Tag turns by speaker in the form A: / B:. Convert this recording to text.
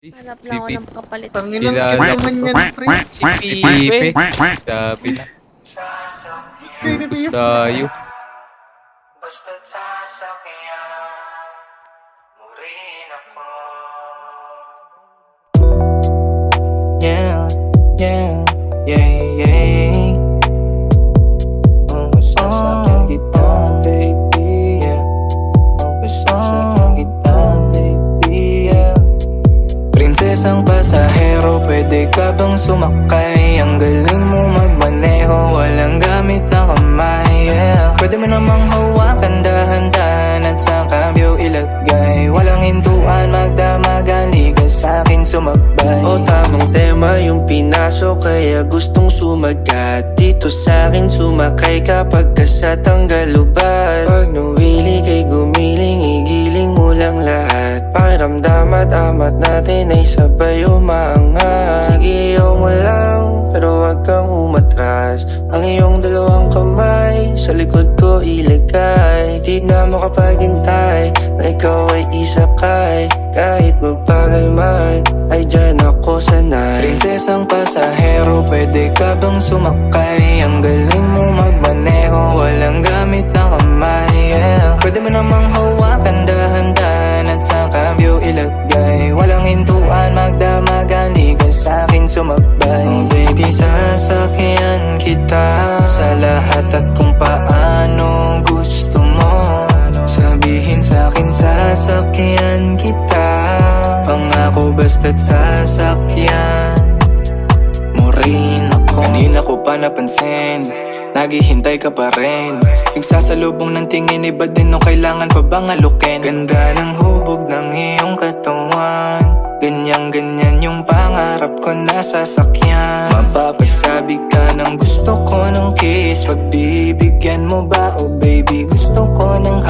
A: Hanap
B: Si
A: lang ako
B: Pi-
A: ng kapalit.
C: Tanginang
B: Kilala
C: cute
B: ko.
C: naman yan, pre.
B: Si Pipe. Sabi na.
C: Sky na
B: Lupos
C: Pia.
B: tayo.
D: Basta't sasakyan mo rin ako. Yeah, yeah, yeah, yeah. Sasakyan kita, baby, yeah. Sasakyan kita, baby, yeah. Prinsesang pasahero, pwede ka bang sumakay? Ang galing mo magmaneho, walang gamit na kamay, yeah. Pwede mo namang hawakan dahan-dahan at sa kambyo ilagay. Walang hintuan, magdamagan, liga sa'kin sumabay. O tamang tema yung pinasok, kaya gustong sumagat. Dito sa'kin sumakay kapag ka sa tanggalubat. Pag nawili kay gumiling, igiling mo lang lahat. Pakiramdam at amat natin ay sabay umaangat. Sige, ayaw mo lang, pero wag kang umatras. Ang iyong dalawang kamay sa likod ko ilagay. Di na mo kapag hintay na ikaw ay isakay. Kahit magpagal man, ay dyan ako sanay. Prinsesang pasahero, pwede ka bang sumakay? Ang galing mo magmaneho, walang gamit na kamay, yeah. Pwede mo namang hawakan dahan-dahan at sa kambyo ilagay. Walang hintuan, magdamagan, liga sa'kin sumabay. Oh baby, sasakyan kita sa lahat at kung paano gusto mo. Sabihin sa'kin, sasakyan kita. Pangako basta't sasakyan mo rin ako. Kanina ko pa napansin, naghihintay ka pa rin. Nagsasalubong ng tingin, iba din nung kailangan pa bang alukin. Ganda ng hubog ng iyong katawan, ganyan-ganyan yung pangarap ko na sasakyan. Mapapasabi ka ng gusto ko ng kiss. Pagbibigyan mo ba, oh baby, gusto ko ng